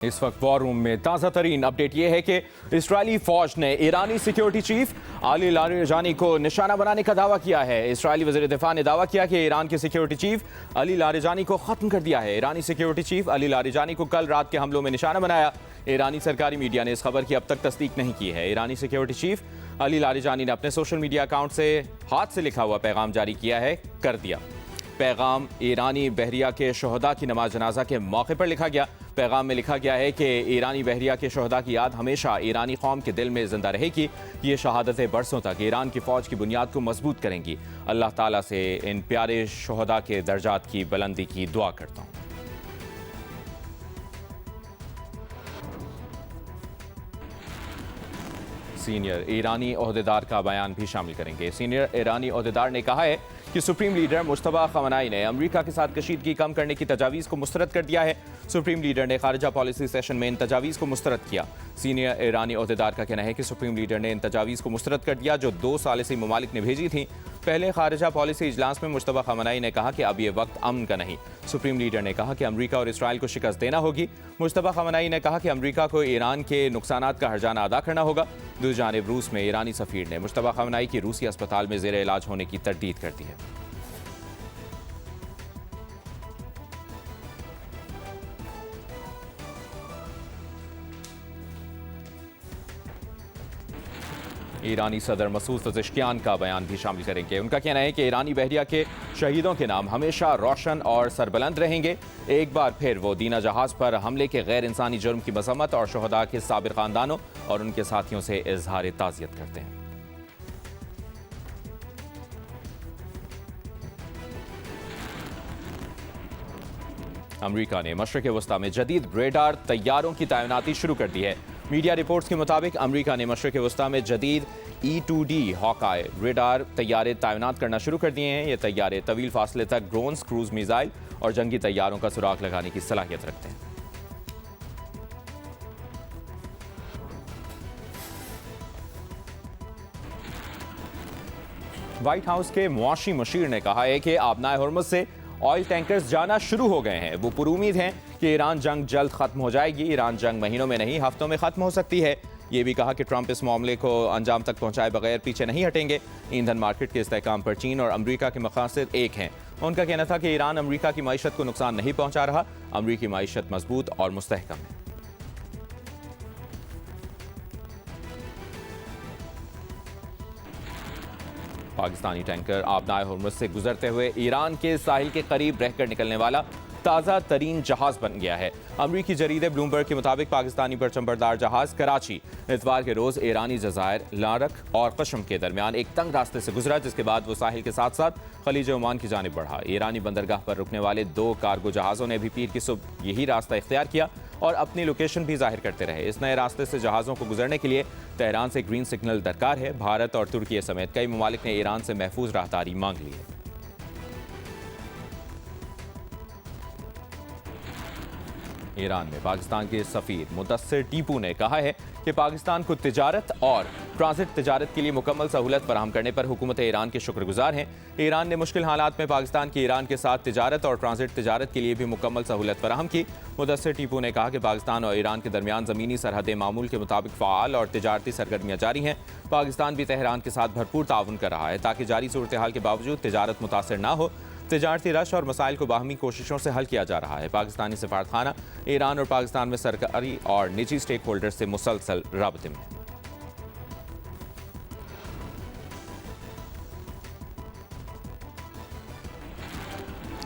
इस वक्त war room में ताज़ा तरीन अपडेट यह है कि इस्राएली फौज ने ईरानी सिक्योरिटी चीफ अली लारिजानी को निशाना बनाने का दावा किया है। इस्राएली वज़ीर दिफा ने दावा किया कि ईरान के सिक्योरिटी चीफ अली लारिजानी को खत्म कर दिया है। ईरानी सिक्योरिटी चीफ अली लारिजानी को कल रात के हमलों में निशाना बनाया। ईरानी सरकारी मीडिया ने इस खबर की अब तक तस्दीक नहीं की है। ईरानी सिक्योरिटी चीफ अली लारिजानी ने अपने सोशल मीडिया अकाउंट से हाथ से लिखा हुआ पैगाम जारी किया है। कर दिया पैगाम ईरानी बहरिया के शहदा की नमाज जनाजा के मौके पर लिखा गया। पैगाम में लिखा गया है कि ईरानी बहरिया के शहदा की याद हमेशा ईरानी कौम के दिल में जिंदा रहेगी। ये शहादतें बरसों तक ईरान की फ़ौज की बुनियाद को मजबूत करेंगी। अल्लाह ताला से इन प्यारे शहदा के दर्जात की बुलंदी की दुआ करता हूँ। सीनियर ईरानी ओहदेदार का बयान भी शामिल करेंगे। सीनियर ईरानी ओहदेदार ने कहा है कि सुप्रीम लीडर मुश्तबा खमनाई ने अमेरिका के साथ कशीदगी कम करने की तजावीज़ को मुस्तरद कर दिया है। सुप्रीम लीडर ने खारजा पॉलिसी सेशन में इन तजावीज़ को मुस्तरद किया। सीनियर ईरानी ओहदेदार का कहना है कि सुप्रीम लीडर ने इन तजावीज़ को मुस्तरद कर दिया जो 2 सालिसी ममालिक ने भेजी थी। पहले खारजा पॉलिसी इजलास में मुश्तबा खमनाई ने कहा कि अब ये वक्त अमन का नहीं। सुप्रीम लीडर ने कहा कि अमेरिका और इसराइल को शिकस्त देना होगी। मुश्तबा खमनाई ने कहा कि अमेरिका को ईरान के नुकसानात का हर्जाना अदा करना होगा। दूसरी जानिब रूस में ईरानी सफ़ीर ने मुश्तबा खमनाई की रूसी अस्पताल में ज़ेर इलाज होने की तरदीद कर दी है। ईरानी सदर मसूद पज़ेश्कियान का बयान भी शामिल करेंगे। उनका कहना है कि ईरानी बहरिया के शहीदों के नाम हमेशा रोशन और सरबलंद रहेंगे। एक बार फिर वो दीना जहाज़ पर हमले के गैर इंसानी जुर्म की मजम्मत और शहदा के साबिर खानदानों और उनके साथियों से इजहार ताज़ियत करते हैं। अमरीका ने मशरिक़ वस्ता में जदीद रेडार तैयारों की तैनाती शुरू कर दी है। मीडिया रिपोर्ट्स के मुताबिक अमरीका ने मशरिक़ वस्ता में जदीद E-2D हॉकाई रेडार तैयारे तैनात करना शुरू कर दिए हैं। ये तैयारे तवील फासले तक ड्रोन्स, क्रूज मिसाइल और जंगी तैयारों का सुराग लगाने की सलाहियत रखते हैं। व्हाइट हाउस के मुआशी मुशीर ने कहा है कि आबनाए हुर्मुज़ से ऑयल टैंकर्स जाना शुरू हो गए हैं। वो पुरुमीद हैं कि ईरान जंग जल्द खत्म हो जाएगी। ईरान जंग महीनों में नहीं हफ्तों में खत्म हो सकती है। ये भी कहा कि ट्रंप इस मामले को अंजाम तक पहुंचाए बगैर पीछे नहीं हटेंगे। ईंधन मार्केट के इस्तेहकाम पर चीन और अमरीका के मकासद एक हैं। उनका कहना था कि ईरान अमरीका की मईशत को नुकसान नहीं पहुंचा रहा। अमरीकी मईशत मजबूत और मुस्तहकम है। पाकिस्तानी टैंकर आबनाए हुर्मुज़ से गुजरते हुए ईरान के साहिल के करीब रहकर निकलने वाला ताज़ा तरीन जहाज बन गया है। अमरीकी जरीदे ब्लूमबर्ग के मुताबिक पाकिस्तानी परचमबरदार जहाज कराची इतवार के रोज़ ईरानी जज़ायर लारक और कशम के दरमियान एक तंग रास्ते से गुजरा, जिसके बाद वो साहिल के साथ साथ खलीज ओमान की जानिब बढ़ा। ईरानी बंदरगाह पर रुकने वाले 2 कार्गो जहाज़ों ने भी पीर की सुबह यही रास्ता इख्तियार किया और अपनी लोकेशन भी जाहिर करते रहे। इस नए रास्ते से जहाज़ों को गुजरने के लिए तेहरान से ग्रीन सिग्नल दरकार है। भारत और तुर्की समेत कई ममालिक ने ईरान से महफूज राहदारी मांग ली है। ईरान में पाकिस्तान के सफ़ीर मुदस्सिर टीपू ने कहा है कि पाकिस्तान को तिजारत और ट्रांजिट तिजारत के लिए मुकम्मल सहूलत फराहम करने पर हुकूमत ईरान के शुक्रगुजार हैं। ईरान ने मुश्किल हालात में पाकिस्तान की ईरान के साथ तिजारत और ट्रांजिट तिजारत के लिए भी मुकम्मल सहूलत फराहम की। मुदस्सिर टीपू ने कहा कि पाकिस्तान और ईरान के दरमियान ज़मीनी सरहदें मामूल के मुताबिक फ़ाल और तिजारती सरगर्मियाँ जारी हैं। पाकिस्तान भी तेहरान के साथ भरपूर ताउन कर रहा है ताकि जारी सूरत हाल के बावजूद तिजारत मुतासर न हो। तिजारती रश और मसाइल को बाहमी कोशिशों से हल किया जा रहा है। पाकिस्तानी सफारतखाना ईरान और पाकिस्तान में सरकारी और निजी स्टेक होल्डर से मुसलसल राबते में है।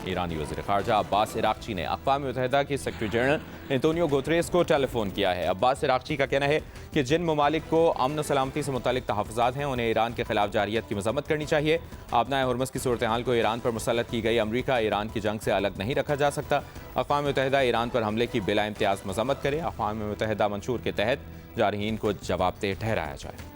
ईरानी वज़ीर ख़ारजा अब्बास इराक़ची ने अक़वाम मुत्तहिदा के सेक्रेटरी जनरल एंटोनियो गुतरेस को टेलीफोन किया है। अब्बास इराक़ची का कहना है कि जिन ममालिक को अमन सलामती से मुतालिक तहफ़्फ़ुज़ात हैं उन्हें ईरान के खिलाफ जारियत की मज़म्मत करनी चाहिए। आबनाए हुर्मुज़ की सूरत हाल को ईरान पर मुसल्लत की गई अमरीका ईरान की जंग से अलग नहीं रखा जा सकता। अक़वाम मुत्तहिदा ईरान पर हमले की बिला इम्तियाज़ मज़म्मत करे। अक़वाम मुत्तहिदा मंशूर के तहत जारहीन को जवाबदेह ठहराया जाए।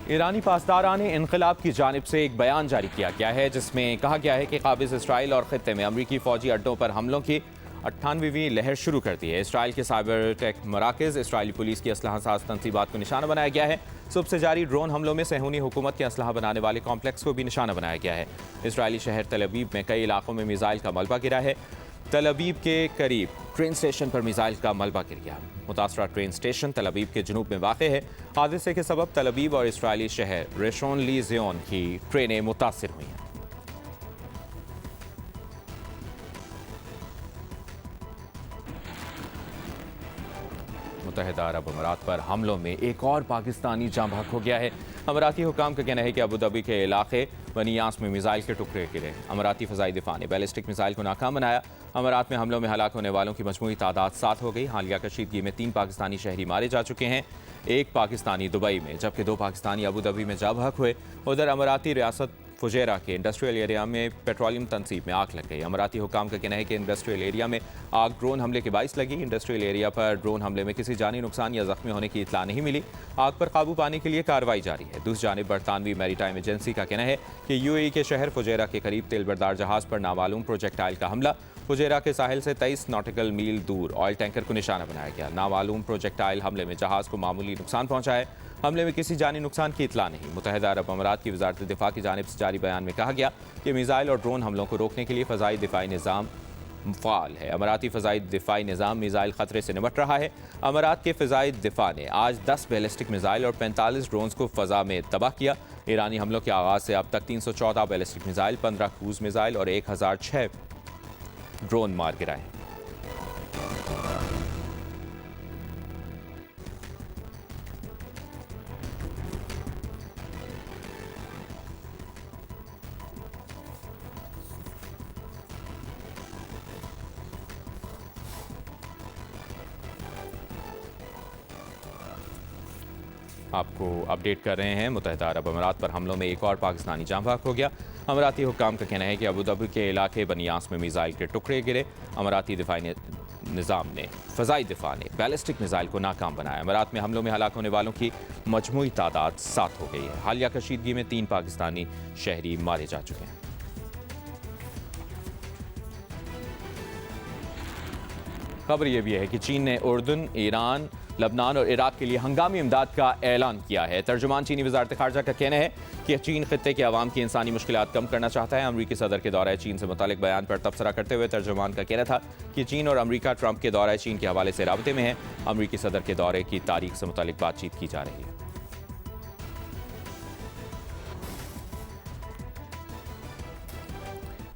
ईरानी पासदारान इनकलाब की जानिब से एक बयान जारी किया गया है जिसमें कहा गया है कि काबिज़ इसराइल और ख़ित्ते में अमरीकी फ़ौजी अड्डों पर हमलों की 98वीं लहर शुरू कर दी है। इसराइल के साइबर टेक मराकज़, इसराइली पुलिस की असलहा साज तनसीबात को निशाना बनाया गया है। सुबह से जारी ड्रोन हमलों में सहूनी हुकूमत के असलहा बनाने वाले कॉम्प्लेक्स को भी निशाना बनाया गया है। इसराइली शहर तल अवीव में कई इलाकों में मिसाइल का मलबा गिरा है। तल अवीव के करीब ट्रेन स्टेशन पर मिसाइल का मलबा गिर गया। मुतासरा ट्रेन स्टेशन तल अवीव के जुनूब में वाक़ है। हादसे के सबब तल अवीव और इसराइली शहर रेशोन लीजियोन की ट्रेनें मुतासर हुई हैं। मुत्तहिदा अरब अमारात पर हमलों में एक और पाकिस्तानी जाँ बहक हो गया है। अमाराती हुकाम का कहना है कि अबूधाबी के इलाके बनियास में मिसाइल के टुकड़े गिरे। अमाराती फ़ज़ाई दिफा ने बैलिस्टिक मिसाइल को नाकाम बनाया। अमारात में हमलों में हलाक होने वालों की मजमूई तादाद 7 हो गई। हालिया कशीदगी में 3 पाकिस्तानी शहरी मारे जा चुके हैं, 1 पाकिस्तानी दुबई में, जबकि 2 पाकिस्तानी अबूधाबी में जा बहक हुए। उधर अमाराती रियासत फुजैरा के इंडस्ट्रियल एरिया में पेट्रोलियम तनसीब में आग लग गई। अमाराती हुकाम का कहना है कि इंडस्ट्रियल एरिया में आग ड्रोन हमले के बाइस लगी। इंडस्ट्रियल एरिया पर ड्रोन हमले में किसी जानी नुकसान या जख्मी होने की इतला नहीं मिली। आग पर काबू पाने के लिए कार्रवाई जारी है। दूसरी जानिब बरतानवी मैरीटाइम एजेंसी का कहना है कि यूएई के शहर फुजैरा के करीब तेल बरदार जहाज पर नामालूम प्रोजेक्टाइल का हमला। फुजैरा के साहिल से 23 नॉटिकल मील दूर ऑयल टैंकर को निशाना बनाया गया। नामालूम प्रोजेक्टाइल हमले में जहाज को मामूली नुकसान पहुंचा है। हमले में किसी जानी नुकसान की इतला नहीं। मुत्तहिदा अरब अमारात की वजारत दिफा की जानिब से जारी बयान में कहा गया कि मिसाइल और ड्रोन हमलों को रोकने के लिए फ़ज़ाई दिफाई निज़ाम फ़ाल है। अमाराती फ़ज़ाई दिफाई निज़ाम मिसाइल ख़तरे से निपट रहा है। अमारात के फ़ज़ाई दिफा ने आज 10 बैलिस्टिक मिसाइल और 45 ड्रोन्स को फ़ज़ा में तबाह किया। ईरानी हमलों के आगाज़ से अब तक 314 बैलिस्टिक मिसाइल, 15 क्रूज़ मिसाइल और 1006 ड्रोन मार गिराए। आपको अपडेट कर रहे हैं। मुत्तहिदा अरब अमारात पर हमलों में एक और पाकिस्तानी जाँ बहक हो गया। अमाराती हुकाम का कहना है कि अबूधाबी के इलाके बनियास में मिसाइल के टुकड़े गिरे। अमाराती दिफाई निज़ाम ने फ़ज़ाई दिफा ने बैलिस्टिक मिसाइल को नाकाम बनाया। अमारात में हमलों में हलाक होने वालों की मजमूई तादाद 7 हो गई है। हालिया कशीदगी में 3 पाकिस्तानी शहरी मारे जा चुके हैं। खबर यह भी है कि चीन ने उर्दन, ईरान, लबनान और इराक के लिए हंगामी इमदाद का ऐलान किया है। तर्जुमान चीनी वज़ारत ख़ारजा का कहना है कि चीन खित्ते के अवाम की इंसानी मुश्किलात कम करना चाहता है। अमरीकी सदर के दौरे चीन से मुतालिक बयान पर तबसरा करते हुए तर्जुमान का कहना था कि चीन और अमरीका ट्रंप के दौरे चीन के हवाले से राबते में है। अमरीकी सदर के दौरे की तारीख से मुतालिक बातचीत की जा रही है।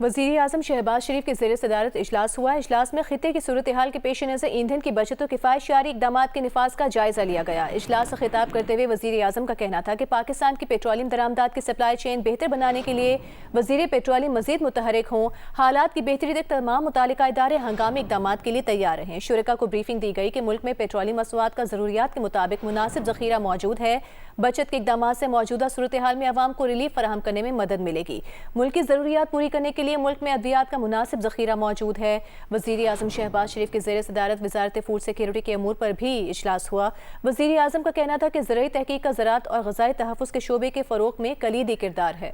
वज़ीर आज़म शहबाज शरीफ के ज़ेर सदारत इजलास हुआ। इजलास में खित्ते की सूरत हाल के पेश नज़र ईंधन की बचत और किफ़ायतशारी इक़दाम के निफाज का जायज़ा लिया गया। इजलास से खिताब करते हुए वज़ीर आज़म का कहना था कि पाकिस्तान की पेट्रोलियम दरामदात की सप्लाई चेन बेहतर बनाने के लिए वज़ीर पेट्रोलियम मज़ीद मुतहरिक हों। हालात की बेहतरी तक तमाम मुतालिका इदारे हंगामी इक़दाम के लिए तैयार रहें। शुरका को ब्रीफिंग दी गई कि मुल्क में पेट्रोलियम मसनूआत का ज़रूरियात के मुताबिक मुनासिब ज़ख़ीरा मौजूद है। बचत के इक़दाम से मौजूदा सूरत हाल में आवाम को रिलीफ फराहम करने में मदद मिलेगी। मुल्क की ज़रूरियात पूरी करने के लिए मुल्क में अद्वियात का मुनासिब ज़ख़ीरा मौजूद है। वज़ीर आज़म शहबाज शरीफ के ज़ेर सदारत वज़ारत फूड सिक्योरिटी के अमूर पर भी इजलास हुआ। वज़ीर आज़म का कहना था कि ज़राई तहक़ीक़ का ज़राअत और ग़ज़ाई तहफ़्फ़ुज़ के शोबे के फ़रोग़ में कलीदी किरदार है।